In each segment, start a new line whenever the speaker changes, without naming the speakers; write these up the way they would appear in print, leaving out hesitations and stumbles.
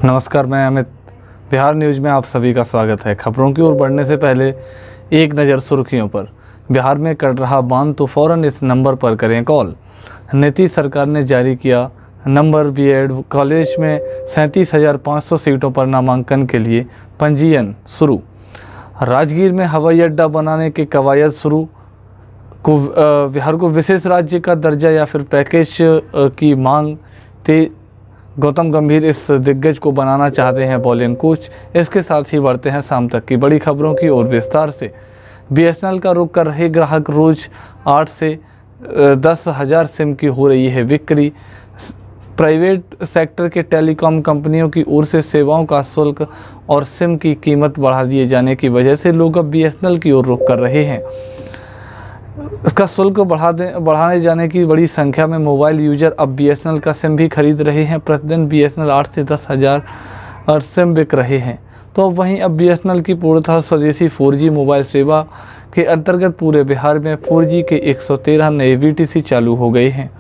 नमस्कार, मैं अमित। बिहार न्यूज़ में आप सभी का स्वागत है। खबरों की ओर बढ़ने से पहले एक नज़र सुर्खियों पर। बिहार में कट रहा बांध तो फ़ौरन इस नंबर पर करें कॉल। नीतीश सरकार ने जारी किया नंबर। बीएड कॉलेज में 37,500 सीटों पर नामांकन के लिए पंजीयन शुरू। राजगीर में हवाई अड्डा बनाने की कवायद शुरू। बिहार को विशेष राज्य का दर्जा या फिर पैकेज की मांग थी। गौतम गंभीर इस दिग्गज को बनाना चाहते हैं बॉलिंग कोच। इसके साथ ही बढ़ते हैं शाम तक की बड़ी खबरों की ओर विस्तार से। बीएसएनएल का रुख कर रहे ग्राहक रोज 8 से 10,000 सिम की हो रही है बिक्री। प्राइवेट सेक्टर के टेलीकॉम कंपनियों की ओर से सेवाओं का शुल्क और सिम की कीमत बढ़ा दिए जाने की वजह से लोग अब बीएसएनएल की ओर रुख कर रहे हैं। इसका शुल्क बढ़ाने जाने की बड़ी संख्या में मोबाइल यूजर अब बीएसएनएल का सिम भी खरीद रहे हैं। प्रतिदिन बीएसएनएल 8 से 10,000 सिम बिक रहे हैं। तो वहीं अब बीएसएनएल की पूर्णतः स्वदेशी 4G मोबाइल सेवा के अंतर्गत पूरे बिहार में 4G के 113 नए वीटीसी चालू हो गए हैं।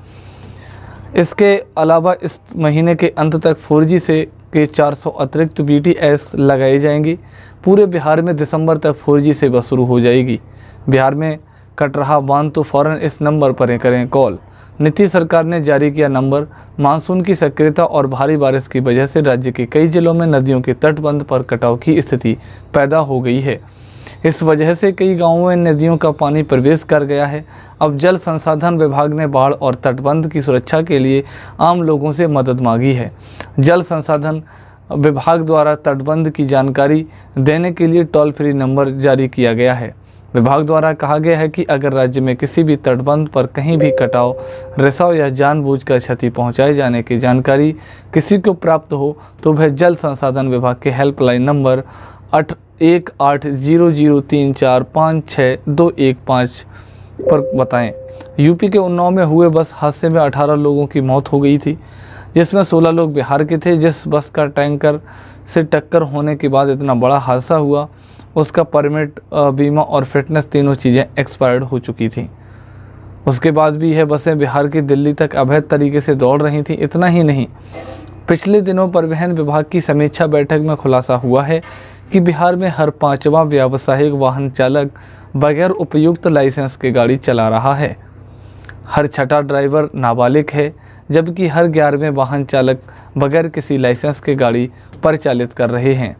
इसके अलावा इस महीने के अंत तक 4G से के 400 अतिरिक्त बीटीएस लगाए जाएंगे। पूरे बिहार में दिसंबर तक 4G सेवा शुरू हो जाएगी। बिहार में कट रहा बांध तो फ़ौरन इस नंबर पर करें कॉल। नीतीश सरकार ने जारी किया नंबर। मानसून की सक्रियता और भारी बारिश की वजह से राज्य के कई जिलों में नदियों के तटबंध पर कटाव की स्थिति पैदा हो गई है। इस वजह से कई गांवों में नदियों का पानी प्रवेश कर गया है। अब जल संसाधन विभाग ने बाढ़ और तटबंध की सुरक्षा के लिए आम लोगों से मदद मांगी है। जल संसाधन विभाग द्वारा तटबंध की जानकारी देने के लिए टोल फ्री नंबर जारी किया गया है। विभाग द्वारा कहा गया है कि अगर राज्य में किसी भी तटबंध पर कहीं भी कटाव, रिसाव या जानबूझकर क्षति पहुंचाए जाने की जानकारी किसी को प्राप्त हो तो वह जल संसाधन विभाग के हेल्पलाइन नंबर 1800345625 पर बताएं। यूपी के उन्नाव में हुए बस हादसे में 18 लोगों की मौत हो गई थी, जिसमें 16 लोग बिहार के थे। जिस बस का टैंकर से टक्कर होने के बाद इतना बड़ा हादसा हुआ, उसका परमिट, बीमा और फिटनेस तीनों चीज़ें एक्सपायर्ड हो चुकी थी। उसके बाद भी यह बसें बिहार की दिल्ली तक अवैध तरीके से दौड़ रही थीं। इतना ही नहीं, पिछले दिनों परिवहन विभाग की समीक्षा बैठक में खुलासा हुआ है कि बिहार में हर 5वां व्यावसायिक वाहन चालक बगैर उपयुक्त लाइसेंस के गाड़ी चला रहा है। हर 6वां ड्राइवर नाबालिग है, जबकि हर 11वें वाहन चालक बगैर किसी लाइसेंस के गाड़ी परिचालित कर रहे हैं।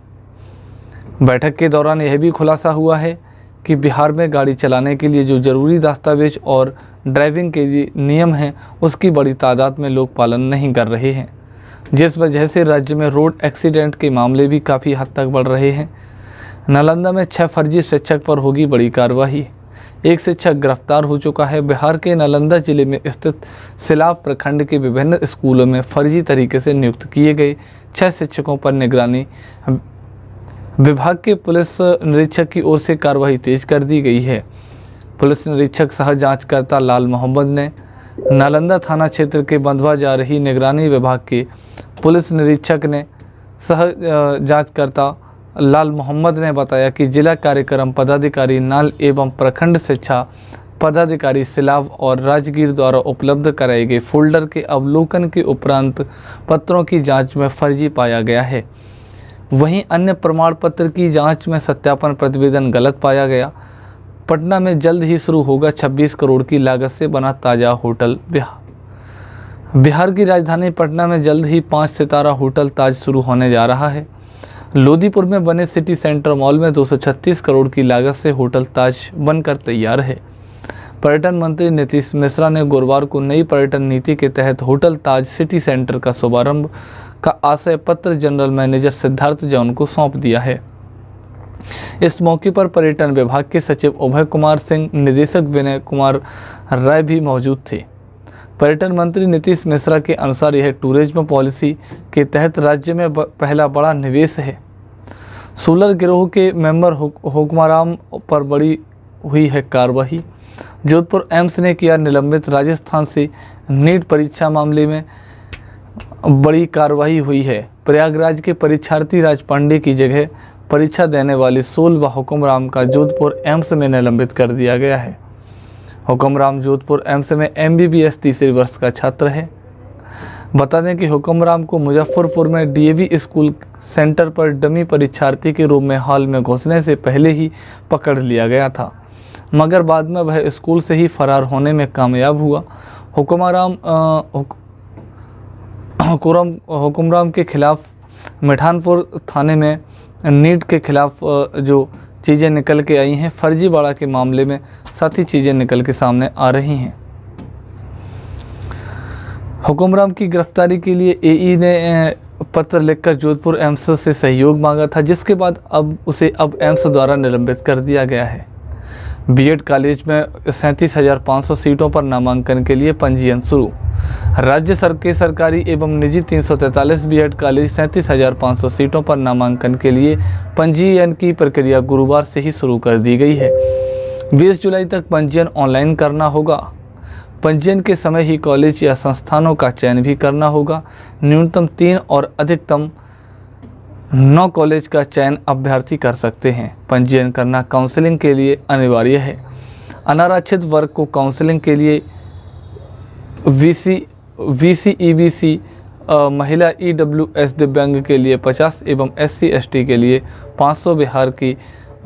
बैठक के दौरान यह भी खुलासा हुआ है कि बिहार में गाड़ी चलाने के लिए जो जरूरी दस्तावेज और ड्राइविंग के लिए नियम हैं, उसकी बड़ी तादाद में लोग पालन नहीं कर रहे हैं, जिस वजह से राज्य में रोड एक्सीडेंट के मामले भी काफ़ी हद तक बढ़ रहे हैं। नालंदा में 6 फर्जी शिक्षक पर होगी बड़ी कार्रवाई। एक शिक्षक गिरफ्तार हो चुका है। बिहार के नालंदा जिले में स्थित सिलाव प्रखंड के विभिन्न स्कूलों में फर्जी तरीके से नियुक्त किए गए 6 शिक्षकों पर निगरानी विभाग के पुलिस निरीक्षक की ओर से कार्रवाई तेज कर दी गई है। पुलिस निरीक्षक सह जांचकर्ता लाल मोहम्मद ने नालंदा थाना क्षेत्र के बंधवा जा रही निगरानी विभाग के पुलिस निरीक्षक ने सह जांचकर्ता लाल मोहम्मद ने बताया कि जिला कार्यक्रम पदाधिकारी नाल एवं प्रखंड शिक्षा पदाधिकारी सिलाव और राजगीर द्वारा उपलब्ध कराए गए फोल्डर के अवलोकन के उपरांत पत्रों की जाँच में फर्जी पाया गया है। वहीं अन्य प्रमाण पत्र की जांच में सत्यापन प्रतिवेदन गलत पाया गया। पटना में जल्द ही शुरू होगा 26 करोड़ की लागत से बना ताज़ा होटल। बिहार की राजधानी पटना में जल्द ही 5 सितारा होटल ताज शुरू होने जा रहा है। लोदीपुर में बने सिटी सेंटर मॉल में 236 करोड़ की लागत से होटल ताज बनकर तैयार है। पर्यटन मंत्री नीतीश मिश्रा ने गुरुवार को नई पर्यटन नीति के तहत होटल ताज सिटी सेंटर का शुभारंभ का आशय पत्र जनरल मैनेजर सिद्धार्थ जॉन को सौंप दिया है। इस मौके पर पर्यटन विभाग के सचिव अभय कुमार सिंह, निदेशक विनय कुमार राय भी मौजूद थे। पर्यटन मंत्री नीतीश मिश्रा के अनुसार यह टूरिज्म पॉलिसी के तहत राज्य में पहला बड़ा निवेश है। सोलर गिरोह के मेंबर हुक्माराम पर बड़ी हुई है कार्रवाई। जोधपुर एम्स ने किया निलंबित। राजस्थान से नीट परीक्षा मामले में बड़ी कार्रवाई हुई है। प्रयागराज के परीक्षार्थी राज पांडे की जगह परीक्षा देने वाले 16 हुक्मराम का जोधपुर एम्स में निलंबित कर दिया गया है। हुक्मराम जोधपुर एम्स में MBBS तीसरे वर्ष का छात्र है। बता दें कि हुक्मराम को मुजफ्फरपुर में डीएवी स्कूल सेंटर पर डमी परीक्षार्थी के रूप में हॉल में घुसने से पहले ही पकड़ लिया गया था, मगर बाद में वह स्कूल से ही फरार होने में कामयाब हुआ। हुक्मराम के खिलाफ मिठानपुर थाने में नीट के खिलाफ जो चीज़ें निकल के आई हैं, फर्जीवाड़ा के मामले में साथी चीज़ें निकल के सामने आ रही हैं। हुक्मराम की गिरफ्तारी के लिए एई ने पत्र लिखकर जोधपुर एम्स से सहयोग मांगा था, जिसके बाद उसे एम्स द्वारा निलंबित कर दिया गया है। बीएड कॉलेज में 37,500 सीटों पर नामांकन के लिए पंजीयन शुरू। राज्य के सरकारी एवं निजी 343 बीएड कॉलेज 37,500 सीटों पर नामांकन के लिए पंजीयन की प्रक्रिया गुरुवार से ही शुरू कर दी गई है। 20 जुलाई तक पंजीयन ऑनलाइन करना होगा। पंजीयन के समय ही कॉलेज या संस्थानों का चयन भी करना होगा। न्यूनतम 3 और अधिकतम 9 कॉलेज का चयन अभ्यर्थी कर सकते हैं। पंजीयन करना काउंसलिंग के लिए अनिवार्य है। अनारक्षित वर्ग को काउंसलिंग के लिए VC/EBC, महिला EWS दिव्यांग के लिए 50 एवं SC/ST के लिए 500 बिहार की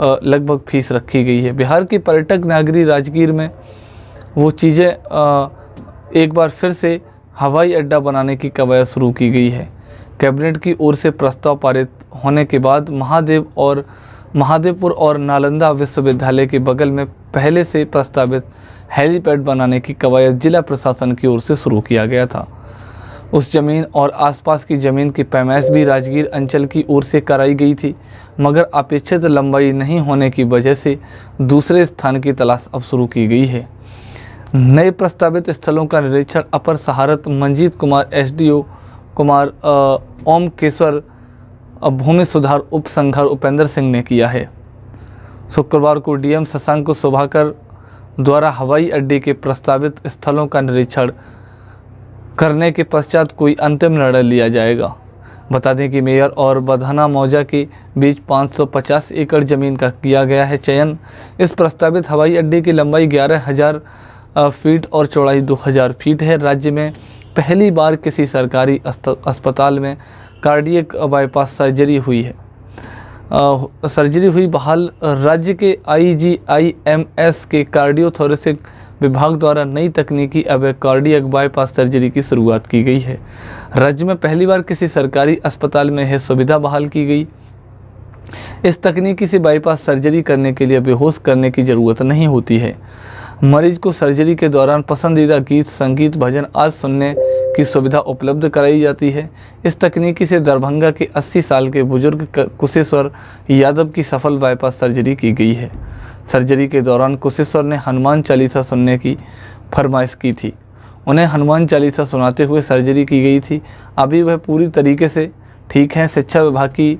लगभग फीस रखी गई है। बिहार की पर्यटक नगरी राजगीर में वो चीज़ें एक बार फिर से हवाई अड्डा बनाने की कवायद शुरू की गई है। कैबिनेट की ओर से प्रस्ताव पारित होने के बाद महादेवपुर और नालंदा विश्वविद्यालय के बगल में पहले से प्रस्तावित हेलीपैड बनाने की कवायद जिला प्रशासन की ओर से शुरू किया गया था। उस जमीन और आसपास की ज़मीन की पैमाइश भी राजगीर अंचल की ओर से कराई गई थी, मगर अपेक्षित लंबाई नहीं होने की वजह से दूसरे स्थान की तलाश अब शुरू की गई है। नए प्रस्तावित स्थलों का निरीक्षण अपर सहारत मंजीत कुमार, SDO कुमार ओम केश्वर, भूमि सुधार उप संघार उपेंद्र सिंह ने किया है। शुक्रवार को DM शशांक शोभाकर द्वारा हवाई अड्डे के प्रस्तावित स्थलों का निरीक्षण करने के पश्चात कोई अंतिम निर्णय लिया जाएगा। बता दें कि मेयर और बधाना मौजा के बीच 550 एकड़ ज़मीन का किया गया है चयन। इस प्रस्तावित हवाई अड्डे की लंबाई 11,000 फीट और चौड़ाई 2,000 फीट है। राज्य में पहली बार किसी सरकारी अस्पताल में कार्डियक बाईपास सर्जरी हुई है। बहाल राज्य के IGIMS के कार्डियोथोरेसिक विभाग द्वारा नई तकनीकी अब कार्डियक बाईपास सर्जरी की शुरुआत की गई है। राज्य में पहली बार किसी सरकारी अस्पताल में यह सुविधा बहाल की गई। इस तकनीकी से बाईपास सर्जरी करने के लिए बेहोश करने की ज़रूरत नहीं होती है। मरीज को सर्जरी के दौरान पसंदीदा गीत, संगीत, भजन आज सुनने की सुविधा उपलब्ध कराई जाती है। इस तकनीकी से दरभंगा के 80 साल के बुजुर्ग कुशेश्वर यादव की सफल बाईपास सर्जरी की गई है। सर्जरी के दौरान कुशेश्वर ने हनुमान चालीसा सुनने की फरमाइश की थी। उन्हें हनुमान चालीसा सुनाते हुए सर्जरी की गई थी। अभी वह पूरी तरीके से ठीक हैं। शिक्षा विभाग की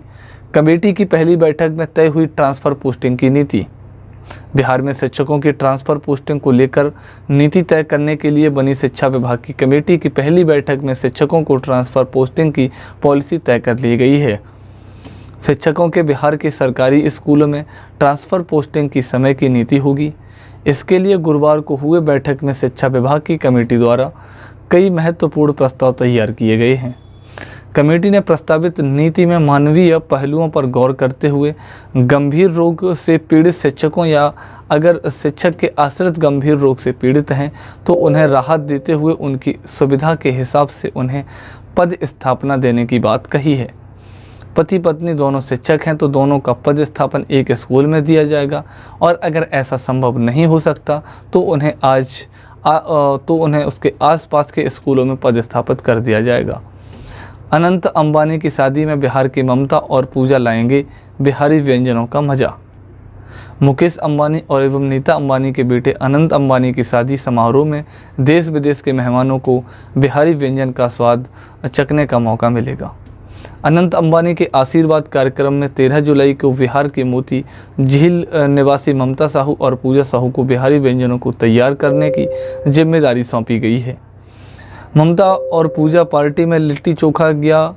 कमेटी की पहली बैठक में तय हुई ट्रांसफ़र पोस्टिंग की नीति। बिहार में शिक्षकों की ट्रांसफ़र पोस्टिंग को लेकर नीति तय करने के लिए बनी शिक्षा विभाग की कमेटी की पहली बैठक में शिक्षकों को ट्रांसफ़र पोस्टिंग की पॉलिसी तय कर ली गई है। शिक्षकों के बिहार के सरकारी स्कूलों में ट्रांसफ़र पोस्टिंग की समय की नीति होगी। इसके लिए गुरुवार को हुए बैठक में शिक्षा विभाग की कमेटी द्वारा कई महत्वपूर्ण प्रस्ताव तैयार किए गए हैं। कमेटी ने प्रस्तावित नीति में मानवीय पहलुओं पर गौर करते हुए गंभीर रोग से पीड़ित शिक्षकों या अगर शिक्षक के आश्रित गंभीर रोग से पीड़ित हैं तो उन्हें राहत देते हुए उनकी सुविधा के हिसाब से उन्हें पद स्थापना देने की बात कही है। पति पत्नी दोनों शिक्षक हैं तो दोनों का पद स्थापन एक स्कूल में दिया जाएगा और अगर ऐसा संभव नहीं हो सकता तो उन्हें उसके आसपास के स्कूलों में पद स्थापित कर दिया जाएगा। अनंत अंबानी की शादी में बिहार की ममता और पूजा लाएंगे बिहारी व्यंजनों का मजा। मुकेश अंबानी और एवं नीता अंबानी के बेटे अनंत अंबानी की शादी समारोह में देश विदेश के मेहमानों को बिहारी व्यंजन का स्वाद चखने का मौका मिलेगा। अनंत अंबानी के आशीर्वाद कार्यक्रम में 13 जुलाई को बिहार के मोती झील निवासी ममता साहू और पूजा साहू को बिहारी व्यंजनों को तैयार करने की जिम्मेदारी सौंपी गई है। ममता और पूजा पार्टी में लिट्टी चोखा गया,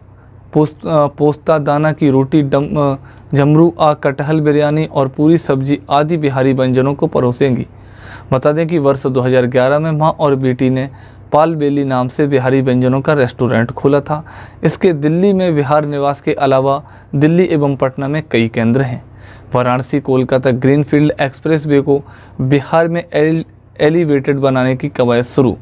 पोस्ता दाना की रोटी, जमरू कटहल बिरयानी और पूरी सब्जी आदि बिहारी व्यंजनों को परोसेंगी। बता दें कि वर्ष 2011 में मां और बेटी ने पाल बेली नाम से बिहारी व्यंजनों का रेस्टोरेंट खोला था। इसके दिल्ली में बिहार निवास के अलावा दिल्ली एवं पटना में कई केंद्र हैं। वाराणसी कोलकाता ग्रीनफील्ड एक्सप्रेसवे को बिहार में एलिवेटेड बनाने की कवायद शुरू।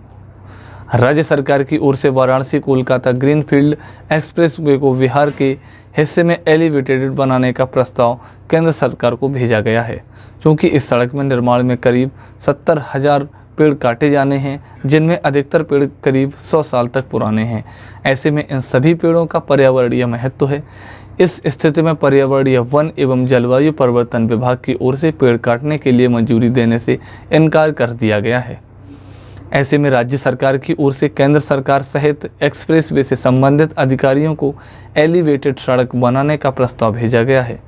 राज्य सरकार की ओर से वाराणसी कोलकाता ग्रीनफील्ड एक्सप्रेसवे को बिहार के हिस्से में एलिवेटेड बनाने का प्रस्ताव केंद्र सरकार को भेजा गया है। क्योंकि इस सड़क में निर्माण में करीब 70,000 पेड़ काटे जाने हैं, जिनमें अधिकतर पेड़ करीब 100 साल तक पुराने हैं। ऐसे में इन सभी पेड़ों का पर्यावरणीय महत्व है। इस स्थिति में पर्यावरणीय वन एवं जलवायु परिवर्तन विभाग की ओर से पेड़ काटने के लिए मंजूरी देने से इनकार कर दिया गया है। ऐसे में राज्य सरकार की ओर से केंद्र सरकार सहित एक्सप्रेसवे से संबंधित अधिकारियों को एलिवेटेड सड़क बनाने का प्रस्ताव भेजा गया है।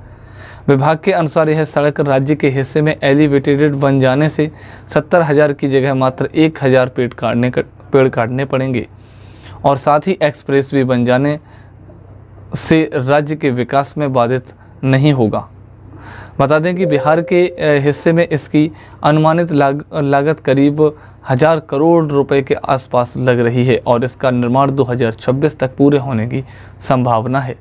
विभाग के अनुसार यह सड़क राज्य के हिस्से में एलिवेटेड बन जाने से 70,000 की जगह मात्र 1,000 पेड़ काटने पड़ेंगे और साथ ही एक्सप्रेसवे बन जाने से राज्य के विकास में बाधित नहीं होगा। बता दें कि बिहार के हिस्से में इसकी अनुमानित लागत करीब 1,000 करोड़ रुपए के आसपास लग रही है और इसका निर्माण 2026 तक पूरे होने की संभावना है।